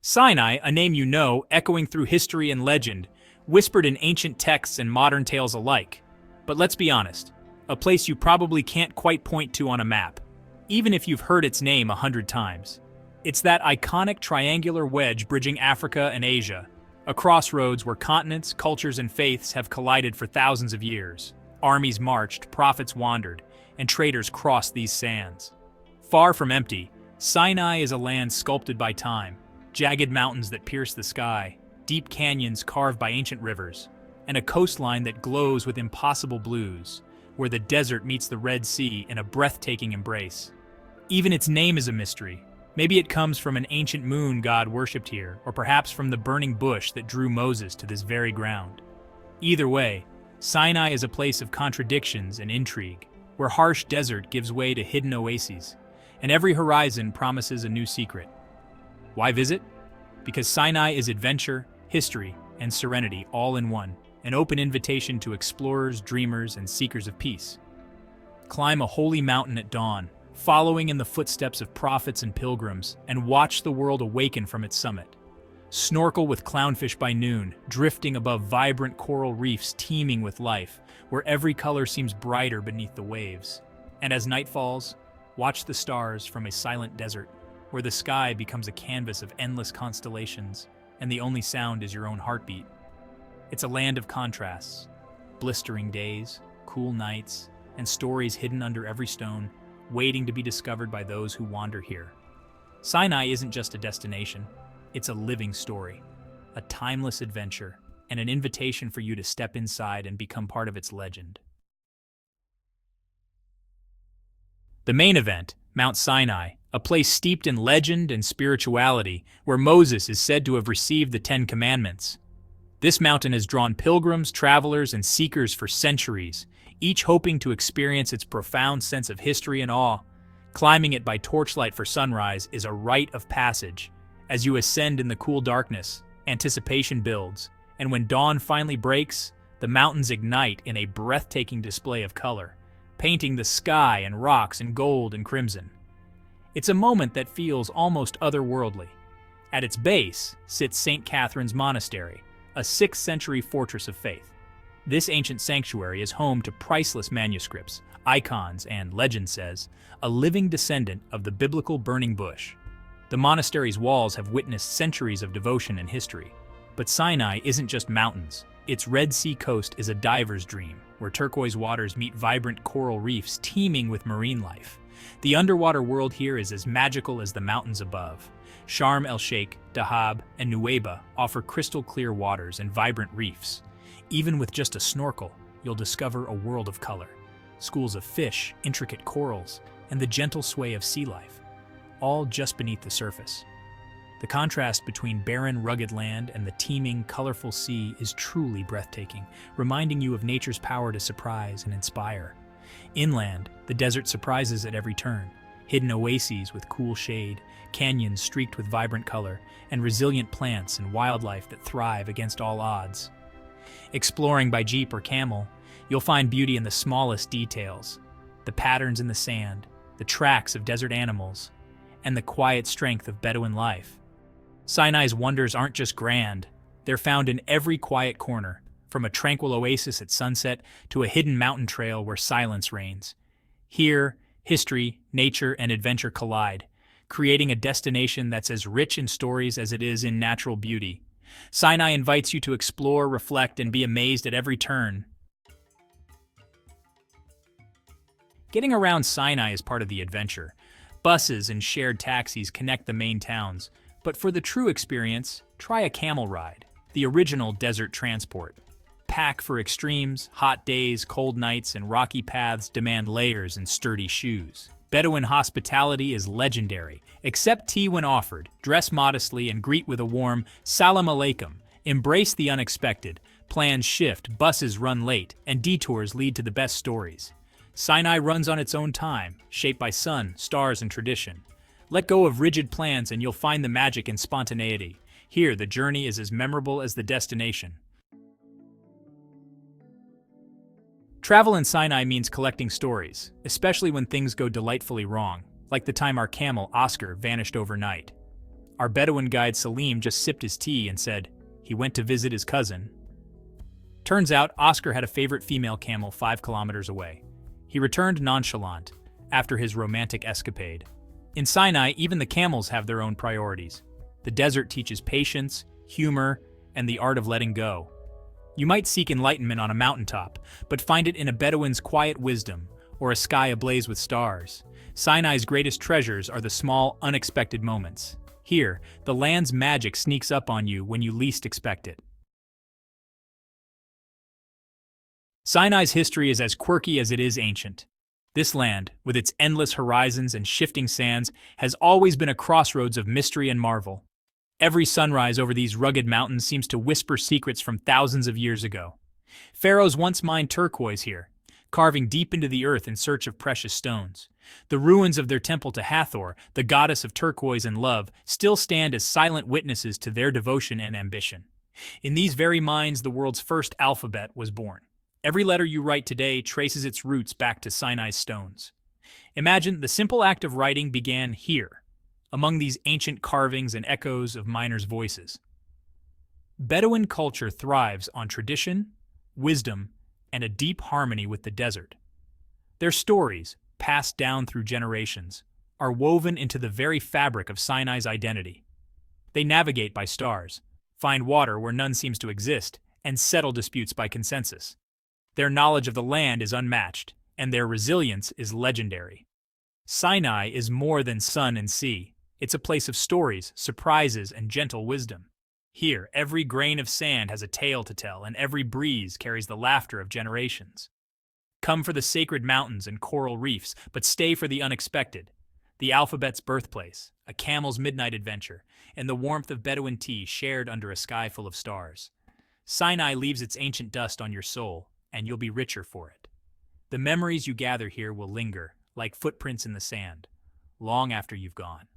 Sinai, a name you know, echoing through history and legend, whispered in ancient texts and modern tales alike. But let's be honest, a place you probably can't quite point to on a map, even if you've heard its name 100 times. It's that iconic triangular wedge bridging Africa and Asia, a crossroads where continents, cultures, and faiths have collided for thousands of years. Armies marched, prophets wandered, and traders crossed these sands. Far from empty, Sinai is a land sculpted by time, jagged mountains that pierce the sky, deep canyons carved by ancient rivers, and a coastline that glows with impossible blues, where the desert meets the Red Sea in a breathtaking embrace. Even its name is a mystery. Maybe it comes from an ancient moon god worshipped here, or perhaps from the burning bush that drew Moses to this very ground. Either way, Sinai is a place of contradictions and intrigue, where harsh desert gives way to hidden oases, and every horizon promises a new secret. Why visit? Because Sinai is adventure, history, and serenity all in one, an open invitation to explorers, dreamers, and seekers of peace. Climb a holy mountain at dawn, following in the footsteps of prophets and pilgrims, and watch the world awaken from its summit. Snorkel with clownfish by noon, drifting above vibrant coral reefs teeming with life, where every color seems brighter beneath the waves. And as night falls, watch the stars from a silent desert, where the sky becomes a canvas of endless constellations, and the only sound is your own heartbeat. It's a land of contrasts, blistering days, cool nights, and stories hidden under every stone, waiting to be discovered by those who wander here. Sinai isn't just a destination, it's a living story, a timeless adventure, and an invitation for you to step inside and become part of its legend. The main event, Mount Sinai, a place steeped in legend and spirituality, where Moses is said to have received the Ten Commandments. This mountain has drawn pilgrims, travelers, and seekers for centuries, each hoping to experience its profound sense of history and awe. Climbing it by torchlight for sunrise is a rite of passage. As you ascend in the cool darkness, anticipation builds, and when dawn finally breaks, the mountains ignite in a breathtaking display of color, painting the sky and rocks in gold and crimson. It's a moment that feels almost otherworldly. At its base sits St. Catherine's Monastery, a 6th century fortress of faith. This ancient sanctuary is home to priceless manuscripts, icons, and, legend says, a living descendant of the biblical burning bush. The monastery's walls have witnessed centuries of devotion and history. But Sinai isn't just mountains. Its Red Sea coast is a diver's dream, where turquoise waters meet vibrant coral reefs teeming with marine life. The underwater world here is as magical as the mountains above. Sharm el-Sheikh, Dahab, and Nuweiba offer crystal-clear waters and vibrant reefs. Even with just a snorkel, you'll discover a world of color. Schools of fish, intricate corals, and the gentle sway of sea life, all just beneath the surface. The contrast between barren, rugged land and the teeming, colorful sea is truly breathtaking, reminding you of nature's power to surprise and inspire. Inland, the desert surprises at every turn. Hidden oases with cool shade, canyons streaked with vibrant color, and resilient plants and wildlife that thrive against all odds. Exploring by jeep or camel, you'll find beauty in the smallest details, the patterns in the sand, the tracks of desert animals, and the quiet strength of Bedouin life. Sinai's wonders aren't just grand, they're found in every quiet corner, from a tranquil oasis at sunset to a hidden mountain trail where silence reigns. Here, history, nature, and adventure collide, creating a destination that's as rich in stories as it is in natural beauty. Sinai invites you to explore, reflect, and be amazed at every turn. Getting around Sinai is part of the adventure. Buses and shared taxis connect the main towns, but for the true experience, try a camel ride, the original desert transport. Pack for extremes, hot days, cold nights, and rocky paths demand layers and sturdy shoes. Bedouin hospitality is legendary. Accept tea when offered, dress modestly, and greet with a warm "Salam alaikum." Embrace the unexpected. Plans shift, buses run late, and detours lead to the best stories. Sinai runs on its own time, shaped by sun, stars, and tradition. Let go of rigid plans and you'll find the magic in spontaneity. Here, the journey is as memorable as the destination. Travel in Sinai means collecting stories, especially when things go delightfully wrong, like the time our camel, Oscar, vanished overnight. Our Bedouin guide Salim just sipped his tea and said he went to visit his cousin. Turns out Oscar had a favorite female camel 5 kilometers away. He returned nonchalant after his romantic escapade. In Sinai, even the camels have their own priorities. The desert teaches patience, humor, and the art of letting go. You might seek enlightenment on a mountaintop, but find it in a Bedouin's quiet wisdom or a sky ablaze with stars. Sinai's greatest treasures are the small, unexpected moments. Here, the land's magic sneaks up on you when you least expect it. Sinai's history is as quirky as it is ancient. This land, with its endless horizons and shifting sands, has always been a crossroads of mystery and marvel. Every sunrise over these rugged mountains seems to whisper secrets from thousands of years ago. Pharaohs once mined turquoise here, carving deep into the earth in search of precious stones. The ruins of their temple to Hathor, the goddess of turquoise and love, still stand as silent witnesses to their devotion and ambition. In these very mines, the world's first alphabet was born. Every letter you write today traces its roots back to Sinai's stones. Imagine the simple act of writing began here, among these ancient carvings and echoes of miners' voices. Bedouin culture thrives on tradition, wisdom, and a deep harmony with the desert. Their stories, passed down through generations, are woven into the very fabric of Sinai's identity. They navigate by stars, find water where none seems to exist, and settle disputes by consensus. Their knowledge of the land is unmatched, and their resilience is legendary. Sinai is more than sun and sea. It's a place of stories, surprises, and gentle wisdom. Here, every grain of sand has a tale to tell, and every breeze carries the laughter of generations. Come for the sacred mountains and coral reefs, but stay for the unexpected. The alphabet's birthplace, a camel's midnight adventure, and the warmth of Bedouin tea shared under a sky full of stars. Sinai leaves its ancient dust on your soul, and you'll be richer for it. The memories you gather here will linger, like footprints in the sand, long after you've gone.